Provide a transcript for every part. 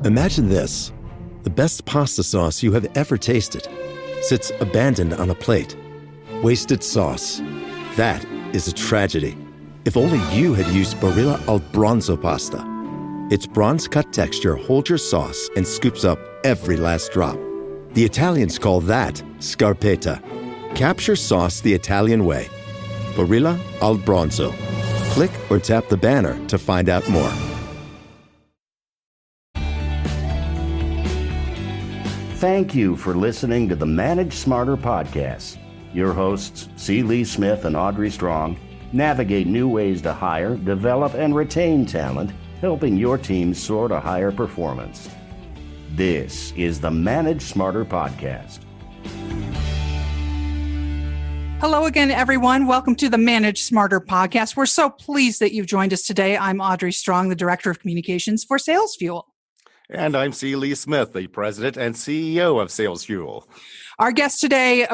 Imagine this. The best pasta sauce you have ever tasted sits abandoned on a plate. Wasted sauce. That is a tragedy. If only you had used Barilla al Bronzo pasta. Its bronze-cut texture holds your sauce and scoops up every last drop. The Italians call that scarpetta. Capture sauce the Italian way. Barilla al Bronzo. Click or tap the banner to find out more. Thank you for listening to the Manage Smarter podcast. Your hosts, C. Lee Smith and Audrey Strong, navigate new ways to hire, develop, and retain talent, helping your team soar to higher performance. This is the Manage Smarter podcast. Hello again, everyone. Welcome to the Manage Smarter podcast. We're so pleased that you've joined us today. I'm Audrey Strong, the Director of Communications for Sales Fuel. And I'm C. Lee Smith, the President and CEO of Sales Fuel. Our guest today,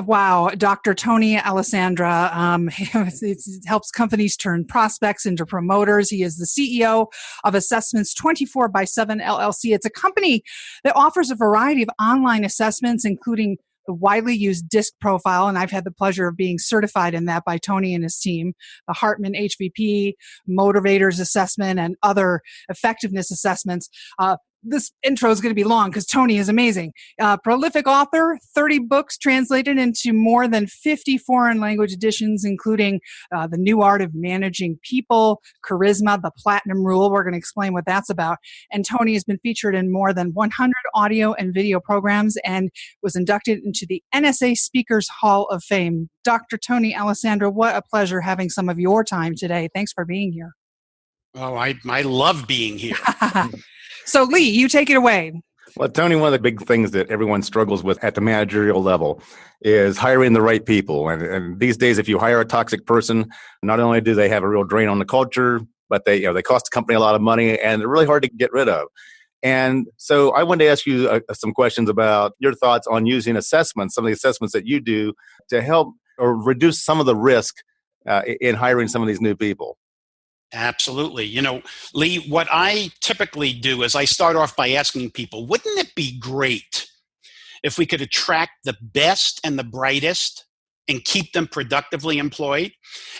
Dr. Tony Alessandra. He helps companies turn prospects into promoters. He is the CEO of Assessments 24/7 LLC. It's a company that offers a variety of online assessments, including the widely used DISC profile, and I've had the pleasure of being certified in that by Tony and his team, the Hartman HVP, Motivators Assessment, and other effectiveness assessments. This intro is going to be long because Tony is amazing. Prolific author, 30 books translated into more than 50 foreign language editions, including The New Art of Managing People, Charisma, The Platinum Rule. We're going to explain what that's about. And Tony has been featured in more than 100 audio and video programs and was inducted into the NSA Speakers Hall of Fame. Dr. Tony Alessandra, what a pleasure having some of your time today. Thanks for being here. Oh, I love being here. So, Lee, you take it away. Well, Tony, one of the big things that everyone struggles with at the managerial level is hiring the right people. And these days, if you hire a toxic person, not only do they have a real drain on the culture, but they cost the company a lot of money, and they're really hard to get rid of. And so I wanted to ask you some questions about your thoughts on using assessments, some of the assessments that you do to help or reduce some of the risk in hiring some of these new people. Absolutely. Lee, what I typically do is I start off by asking people, wouldn't it be great if we could attract the best and the brightest and keep them productively employed?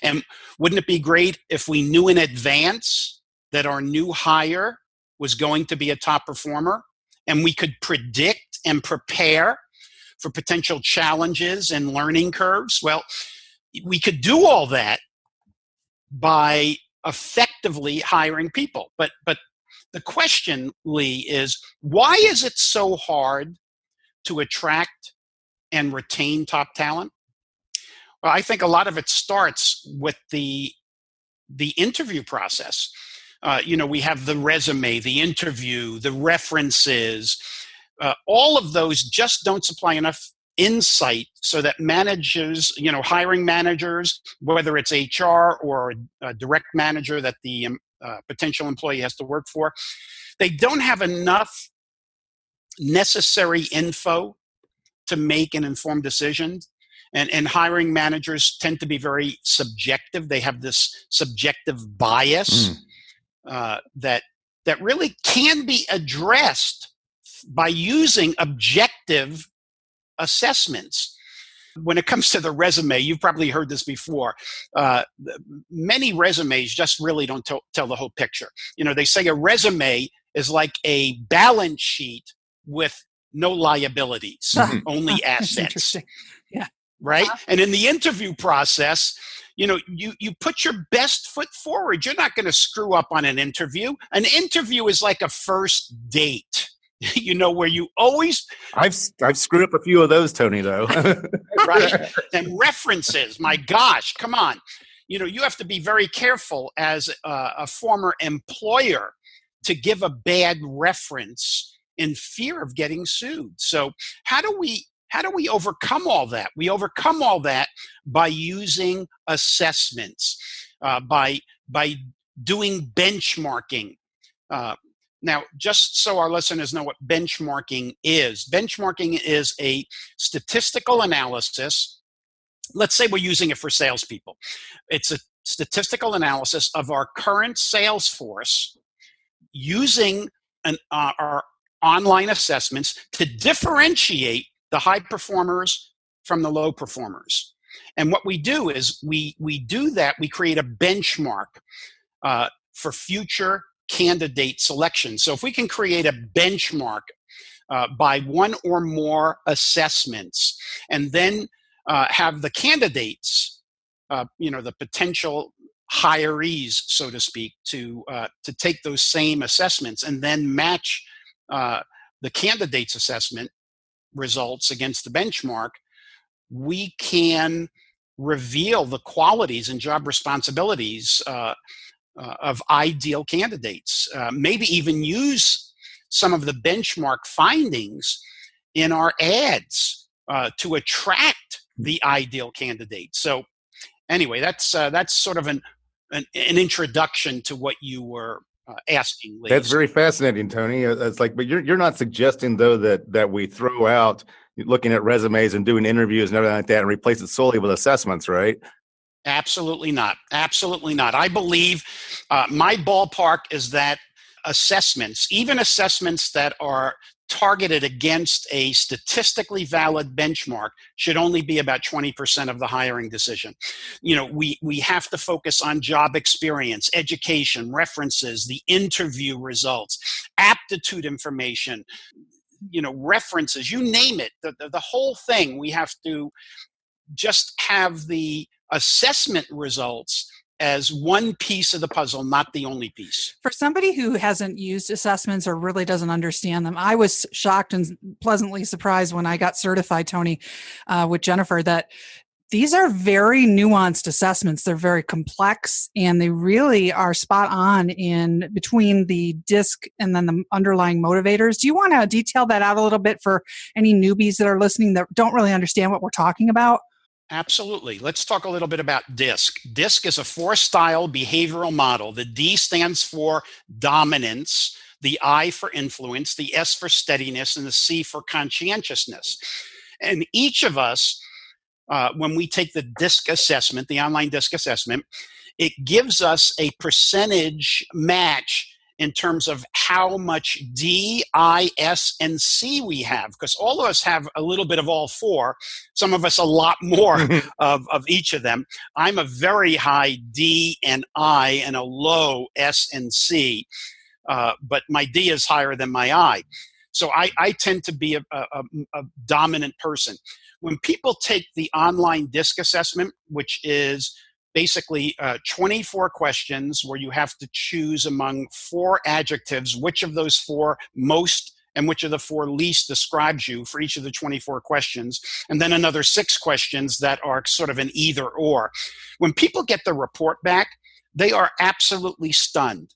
And wouldn't it be great if we knew in advance that our new hire was going to be a top performer and we could predict and prepare for potential challenges and learning curves? Well, we could do all that by effectively hiring people. But the question, Lee, is why is it so hard to attract and retain top talent? Well, I think a lot of it starts with the interview process. We have the resume, the interview, the references. All of those just don't supply enough insight so that managers, hiring managers, whether it's HR or a direct manager that the potential employee has to work for, they don't have enough necessary info to make an informed decision. And hiring managers tend to be very subjective. They have this subjective bias that really can be addressed by using objective assessments. When it comes to the resume, you've probably heard this before. Many resumes just really don't tell the whole picture. They say a resume is like a balance sheet with no liabilities, only assets. Interesting. Yeah. Right? And in the interview process, you put your best foot forward. You're not going to screw up on an interview. An interview is like a first date. Where you always... I've screwed up a few of those, Tony, though. Right? And references, my gosh, come on. You have to be very careful as a former employer to give a bad reference in fear of getting sued. So how do we overcome all that? We overcome all that by using assessments, by doing benchmarking. Now, just so our listeners know what benchmarking is a statistical analysis. Let's say we're using it for salespeople. It's a statistical analysis of our current sales force using our online assessments to differentiate the high performers from the low performers. And what we do is we do that. We create a benchmark for future candidate selection. So if we can create a benchmark by one or more assessments, and then have the candidates, the potential hirees, so to speak, to take those same assessments and then match the candidate's assessment results against the benchmark, we can reveal the qualities and job responsibilities of ideal candidates. Maybe even use some of the benchmark findings in our ads to attract the ideal candidate. So anyway, that's sort of an introduction to what you were asking, Lee. That's very fascinating, Tony. It's like, but you're not suggesting though that we throw out looking at resumes and doing interviews and everything like that and replace it solely with assessments, right? Absolutely not. Absolutely not. I believe my ballpark is that assessments, even assessments that are targeted against a statistically valid benchmark, should only be about 20% of the hiring decision. We have to focus on job experience, education, references, the interview results, aptitude information, references, you name it, the whole thing. We have to just have the assessment results as one piece of the puzzle, not the only piece. For somebody who hasn't used assessments or really doesn't understand them, I was shocked and pleasantly surprised when I got certified, Tony, with Jennifer, that these are very nuanced assessments. They're very complex, and they really are spot on in between the DISC and then the underlying motivators. Do you want to detail that out a little bit for any newbies that are listening that don't really understand what we're talking about? Absolutely. Let's talk a little bit about DISC. DISC is a 4-style behavioral model. The D stands for dominance, the I for influence, the S for steadiness, and the C for conscientiousness. And each of us, when we take the DISC assessment, the online DISC assessment, it gives us a percentage match in terms of how much D, I, S, and C we have, because all of us have a little bit of all four. Some of us a lot more of each of them. I'm a very high D and I and a low S and C, but my D is higher than my I. So I tend to be a dominant person. When people take the online DISC assessment, which is basically 24 questions where you have to choose among 4 adjectives, which of those 4 most and which of the 4 least describes you for each of the 24 questions, and then another 6 questions that are sort of an either or. When people get the report back, they are absolutely stunned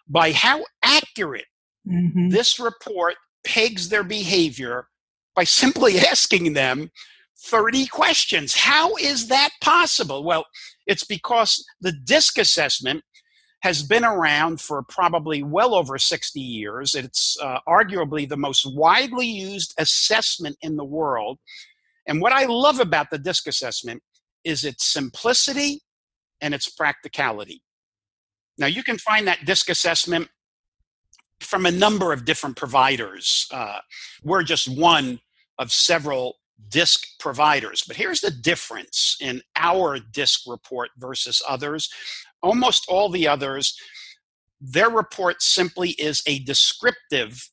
by how accurate this report pegs their behavior by simply asking them 30 questions. How is that possible? Well, it's because the DISC assessment has been around for probably well over 60 years. It's arguably the most widely used assessment in the world. And what I love about the DISC assessment is its simplicity and its practicality. Now, you can find that DISC assessment from a number of different providers. We're just one of several DISC providers. But here's the difference in our DISC report versus others. Almost all the others, their report simply is a descriptive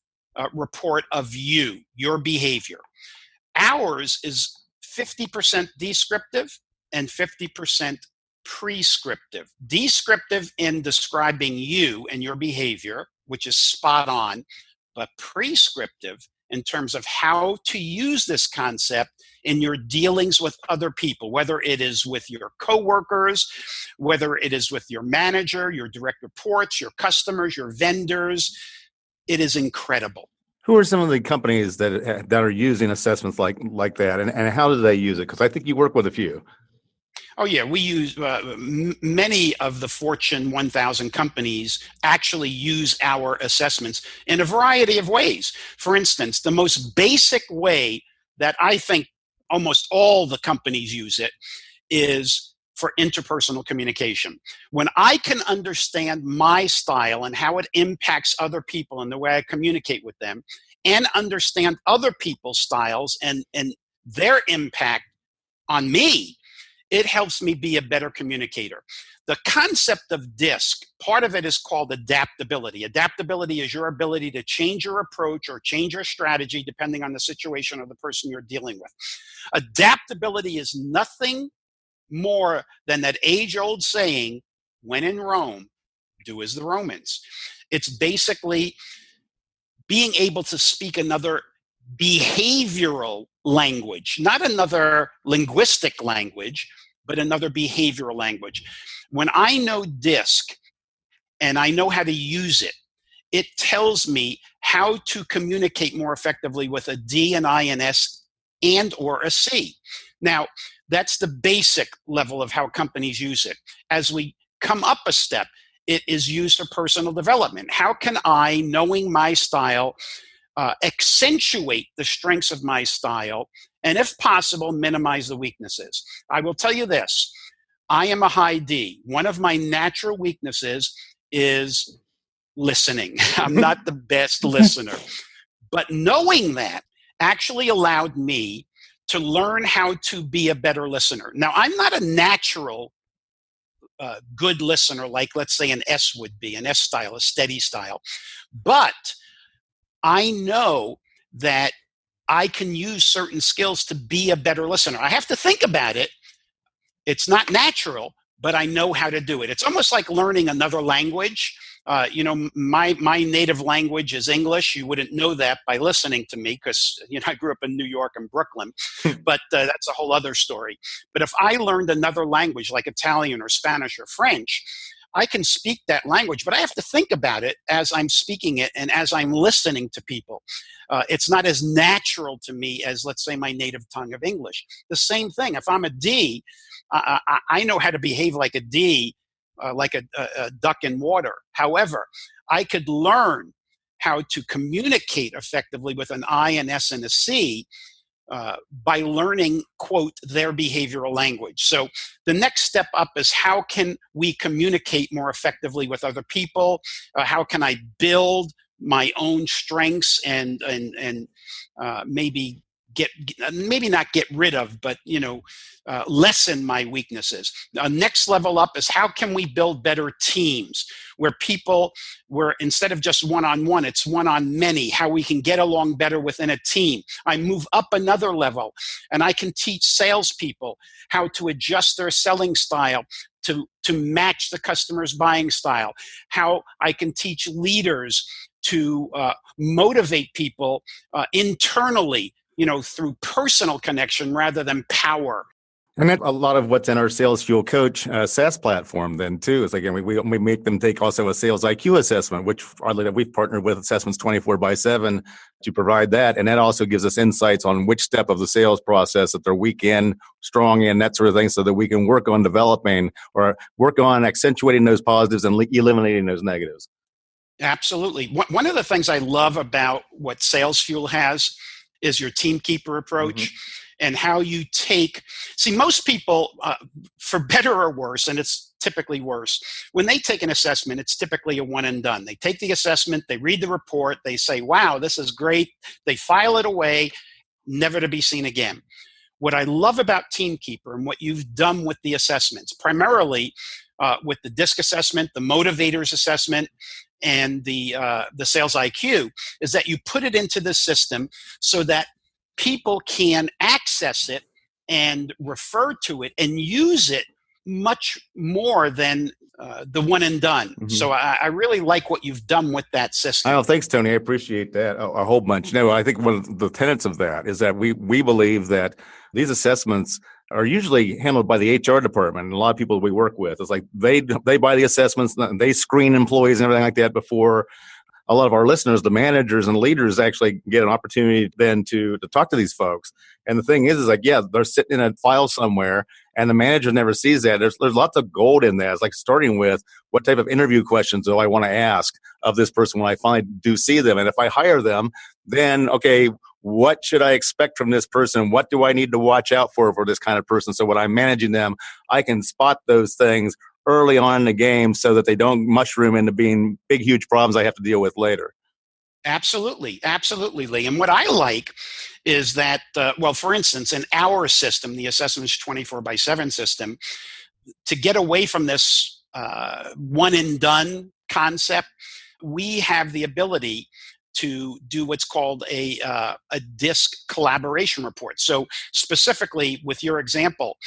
report of your behavior. Ours is 50% descriptive and 50% prescriptive. Descriptive in describing you and your behavior, which is spot on, but prescriptive in terms of how to use this concept in your dealings with other people, whether it is with your coworkers, whether it is with your manager, your direct reports, your customers, your vendors. It is incredible. Who are some of the companies that are using assessments like that, and how do they use it? Because I think you work with a few. Oh, yeah. We use many of the Fortune 1000 companies actually use our assessments in a variety of ways. For instance, the most basic way that I think almost all the companies use it is for interpersonal communication. When I can understand my style and how it impacts other people and the way I communicate with them, and understand other people's styles and their impact on me, it helps me be a better communicator. The concept of DISC, part of it is called adaptability. Adaptability is your ability to change your approach or change your strategy depending on the situation or the person you're dealing with. Adaptability is nothing more than that age-old saying, when in Rome, do as the Romans. It's basically being able to speak another behavioral language, not another linguistic language, but another behavioral language. When I know DISC and I know how to use it, it tells me how to communicate more effectively with a D, an I, an S, and or a C. Now, that's the basic level of how companies use it. As we come up a step, it is used for personal development. How can I, knowing my style, accentuate the strengths of my style, and if possible, minimize the weaknesses? I will tell you this. I am a high D. One of my natural weaknesses is listening. I'm not the best listener. But knowing that actually allowed me to learn how to be a better listener. Now, I'm not a natural good listener like, let's say, an S would be, an S style, a steady style. But I know that I can use certain skills to be a better listener. I have to think about it. It's not natural, but I know how to do it. It's almost like learning another language. My native language is English. You wouldn't know that by listening to me because, I grew up in New York and Brooklyn, but that's a whole other story. But if I learned another language like Italian or Spanish or French, I can speak that language, but I have to think about it as I'm speaking it and as I'm listening to people. It's not as natural to me as, let's say, my native tongue of English. The same thing. If I'm a D, I know how to behave like a D, like a duck in water. However, I could learn how to communicate effectively with an I, an S, and a C by learning, quote, their behavioral language. So the next step up is how can we communicate more effectively with other people? How can I build my own strengths and maybe not get rid of, but lessen my weaknesses. Next level up is how can we build better teams where instead of just one-on-one, it's one-on-many, how we can get along better within a team. I move up another level and I can teach salespeople how to adjust their selling style to match the customer's buying style, how I can teach leaders to motivate people internally, through personal connection rather than power. And then a lot of what's in our Sales Fuel Coach SaaS platform then too is, again, we make them take also a sales IQ assessment, which we've partnered with Assessments 24/7 to provide that. And that also gives us insights on which step of the sales process that they're weak in, strong in, that sort of thing, so that we can work on developing or work on accentuating those positives and eliminating those negatives. Absolutely. One of the things I love about what Sales Fuel has is your team keeper approach, and how you most people, for better or worse, and it's typically worse, when they take an assessment, it's typically a one and done. They take the assessment, they read the report, they say, wow, this is great. They file it away, never to be seen again. What I love about Teamkeeper and what you've done with the assessments, primarily with the DISC assessment, the motivators assessment, and the sales IQ, is that you put it into the system so that people can access it and refer to it and use it much more than the one and done. Mm-hmm. So I really like what you've done with that system. Oh, thanks, Tony. I appreciate that a whole bunch. I think one of the tenets of that is that we believe that these assessments are usually handled by the HR department. And a lot of people we work with, it's like they buy the assessments and they screen employees and everything like that before a lot of our listeners, the managers and leaders, actually get an opportunity then to talk to these folks. And the thing is like, yeah, they're sitting in a file somewhere and the manager never sees that. There's lots of gold in that. It's like starting with, what type of interview questions do I want to ask of this person when I finally do see them? And if I hire them, then, okay, what should I expect from this person? What do I need to watch out for this kind of person? So when I'm managing them, I can spot those things early on in the game so that they don't mushroom into being big, huge problems I have to deal with later. Absolutely. Absolutely, Lee. And what I like is that, well, for instance, in our system, the Assessments 24/7 system, to get away from this one and done concept, we have the ability to do what's called a DISC collaboration report. So specifically with your example,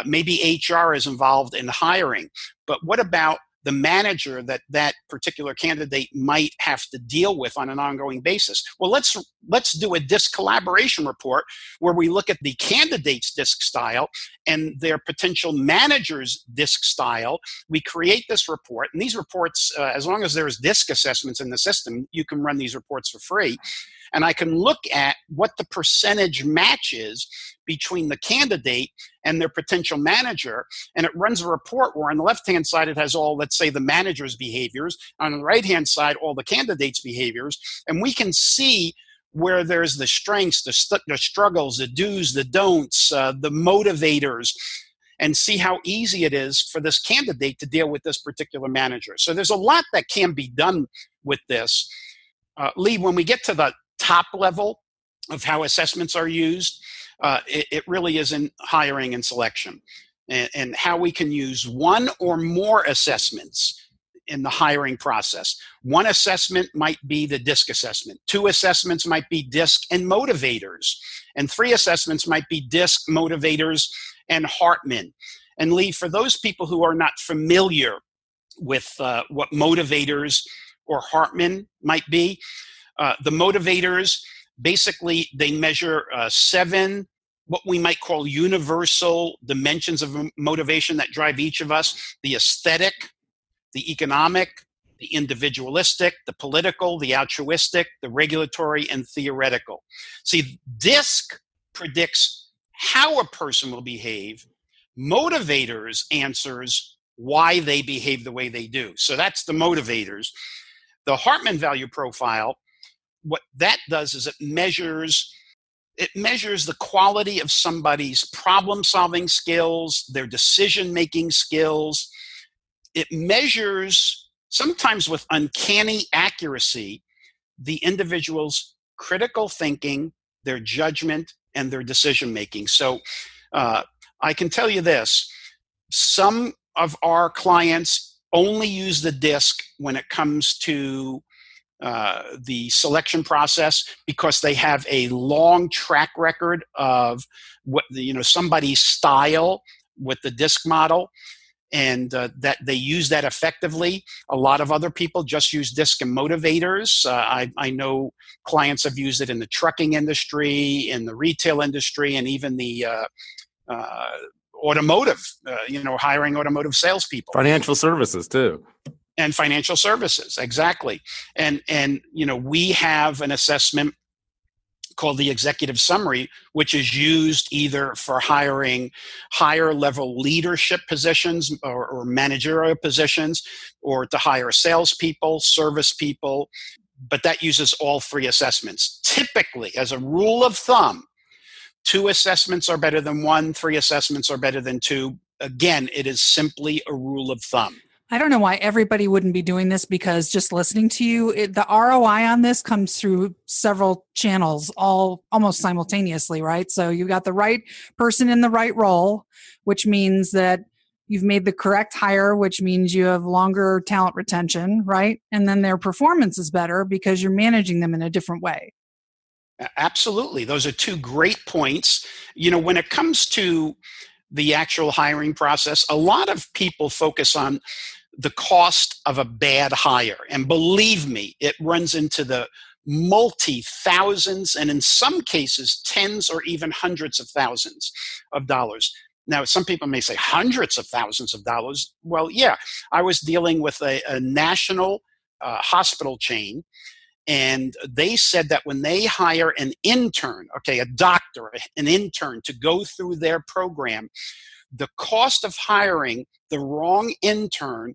maybe HR is involved in hiring, but what about the manager that particular candidate might have to deal with on an ongoing basis? Well, let's do a DISC collaboration report where we look at the candidate's DISC style and their potential manager's DISC style. We create this report, and these reports, as long as there's DISC assessments in the system, you can run these reports for free. And I can look at what the percentage match is between the candidate and their potential manager. And it runs a report where on the left-hand side, it has all, let's say, the manager's behaviors. On the right-hand side, all the candidate's behaviors. And we can see where there's the strengths, the struggles, the do's, the don'ts, the motivators, and see how easy it is for this candidate to deal with this particular manager. So there's a lot that can be done with this. Lee, when we get to the top level of how assessments are used, it really is in hiring and selection, and how we can use one or more assessments in the hiring process. One assessment might be the DISC assessment. Two assessments might be DISC and motivators. And three assessments might be DISC, motivators, and Hartman. And Lee, for those people who are not familiar with what motivators or Hartman might be, the motivators, basically, they measure 7 what we might call universal dimensions of motivation that drive each of us: the aesthetic, the economic, the individualistic, the political, the altruistic, the regulatory, and theoretical. See, DISC predicts how a person will behave. Motivators answers why they behave the way they do. So that's the motivators. The Hartman value profile, what that does is it measures the quality of somebody's problem-solving skills, their decision-making skills. It measures, sometimes with uncanny accuracy, the individual's critical thinking, their judgment, and their decision-making. So I can tell you this: some of our clients only use the DISC when it comes to the selection process, because they have a long track record of somebody's style with the DISC model, and that they use that effectively. A lot of other people just use DISC and motivators. I know clients have used it in the trucking industry, in the retail industry, and even the automotive, hiring automotive salespeople. Financial services too. And financial services, exactly. And we have an assessment called the executive summary, which is used either for hiring higher level leadership positions or managerial positions, or to hire salespeople, service people. But that uses all 3 assessments. Typically, as a rule of thumb, 2 assessments are better than 1, 3 assessments are better than 2. Again, it is simply a rule of thumb. I don't know why everybody wouldn't be doing this, because just listening to you, the ROI on this comes through several channels, all almost simultaneously, right? So you've got the right person in the right role, which means that you've made the correct hire, which means you have longer talent retention, right? And then their performance is better because you're managing them in a different way. Absolutely. Those are 2 great points. When it comes to the actual hiring process, a lot of people focus on the cost of a bad hire. And believe me, it runs into the multi-thousands, and in some cases, tens or even hundreds of thousands of dollars. Now, some people may say hundreds of thousands of dollars. Well, yeah, I was dealing with a national hospital chain. And they said that when they hire an intern, a doctor, an intern to go through their program, the cost of hiring the wrong intern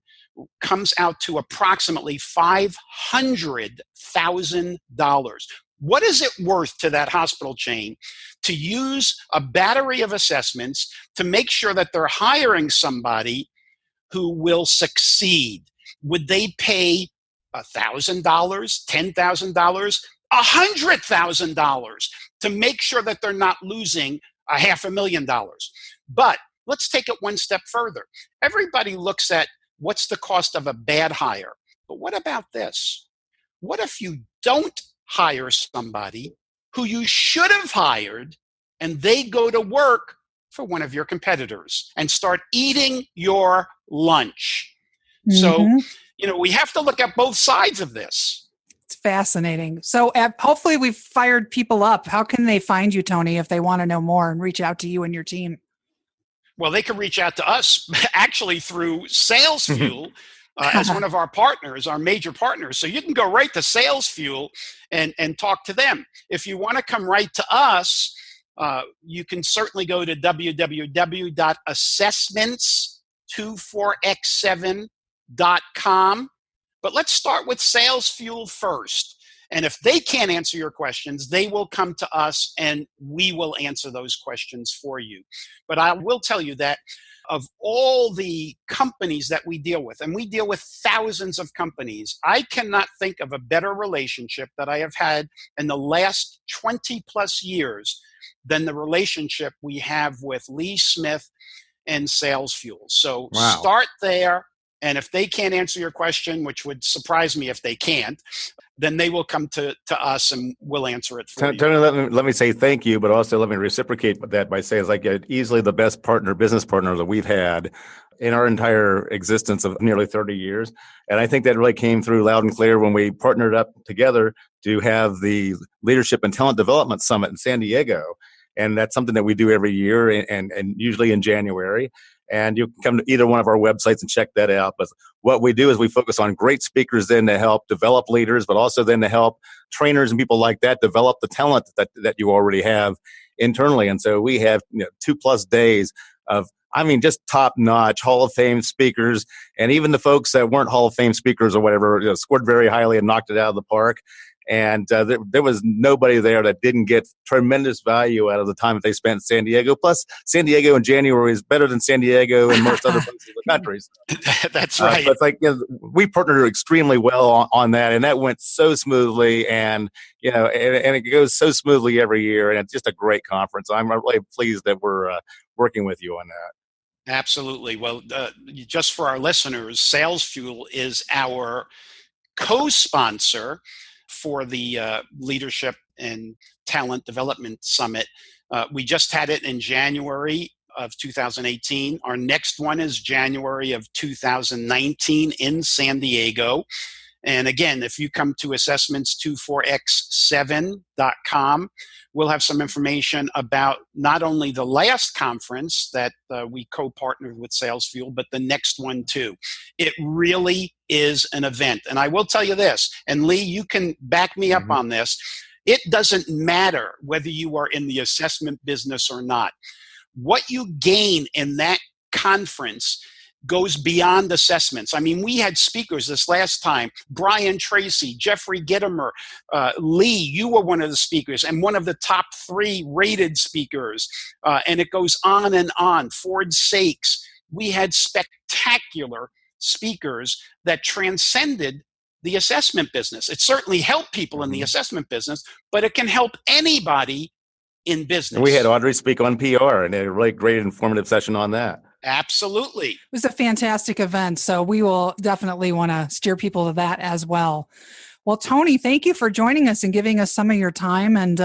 comes out to approximately $500,000. What is it worth to that hospital chain to use a battery of assessments to make sure that they're hiring somebody who will succeed? Would they pay $1,000, $10,000, $100,000 to make sure that they're not losing $500,000? But let's take it one step further. Everybody looks at what's the cost of a bad hire. But what about this? What if you don't hire somebody who you should have hired and they go to work for one of your competitors and start eating your lunch? So, we have to look at both sides of this. It's fascinating. So hopefully we've fired people up. How can they find you, Tony, if they want to know more and reach out to you and your team? Well, they can reach out to us actually through Sales Fuel as one of our partners, our major partners. So you can go right to Sales Fuel and talk to them. If you want to come right to us, you can certainly go to www.assessments24x7.com. But let's start with Sales Fuel first. And if they can't answer your questions, they will come to us and we will answer those questions for you. But I will tell you that of all the companies that we deal with, and we deal with thousands of companies, I cannot think of a better relationship that I have had in the last 20 plus years than the relationship we have with Lee Smith and Sales Fuel. So Start there. And if they can't answer your question, which would surprise me if they can't, then they will come to us and we'll answer it for you. Tony, let me say thank you, but also let me reciprocate that by saying it's easily the best business partner that we've had in our entire existence of nearly 30 years. And I think that really came through loud and clear when we partnered up together to have the Leadership and Talent Development Summit in San Diego. And that's something that we do every year and usually in January. And you can come to either one of our websites and check that out. But what we do is we focus on great speakers then to help develop leaders, but also then to help trainers and people like that develop the talent that you already have internally. And so we have 2+ days of, just top-notch Hall of Fame speakers. And even the folks that weren't Hall of Fame speakers or whatever scored very highly and knocked it out of the park. And there was nobody there that didn't get tremendous value out of the time that they spent in San Diego. Plus, San Diego in January is better than San Diego in most other places in the country. So, that's right. But we partnered extremely well on that, and that went so smoothly. And and it goes so smoothly every year, and it's just a great conference. I'm really pleased that we're working with you on that. Absolutely. Well, just for our listeners, Sales Fuel is our co-sponsor for the Leadership and Talent Development Summit. We just had it in January of 2018. Our next one is January of 2019 in San Diego. And again, if you come to assessments24x7.com, we'll have some information about not only the last conference that we co-partnered with Sales Fuel, but the next one too. It really is an event. And I will tell you this, and Lee, you can back me up on this. It doesn't matter whether you are in the assessment business or not. What you gain in that conference goes beyond assessments. We had speakers this last time, Brian Tracy, Jeffrey Gittimer, Lee, you were one of the speakers and one of the top 3 rated speakers. And it goes on and on. Ford Sakes. We had spectacular speakers that transcended the assessment business. It certainly helped people in the assessment business, but it can help anybody in business. And we had Audrey speak on PR and a really great informative session on that. Absolutely. It was a fantastic event. So we will definitely want to steer people to that as well. Well, Tony, thank you for joining us and giving us some of your time. And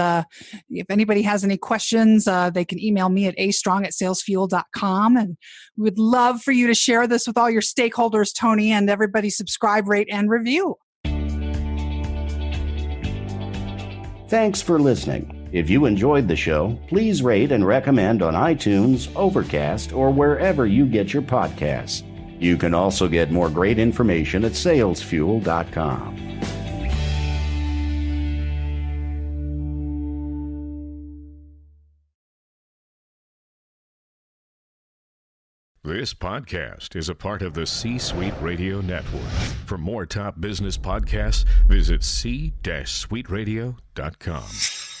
if anybody has any questions, they can email me at astrong@salesfuel.com. And we would love for you to share this with all your stakeholders, Tony, and everybody subscribe, rate, and review. Thanks for listening. If you enjoyed the show, please rate and recommend on iTunes, Overcast, or wherever you get your podcasts. You can also get more great information at salesfuel.com. This podcast is a part of the C-Suite Radio Network. For more top business podcasts, visit c-suiteradio.com.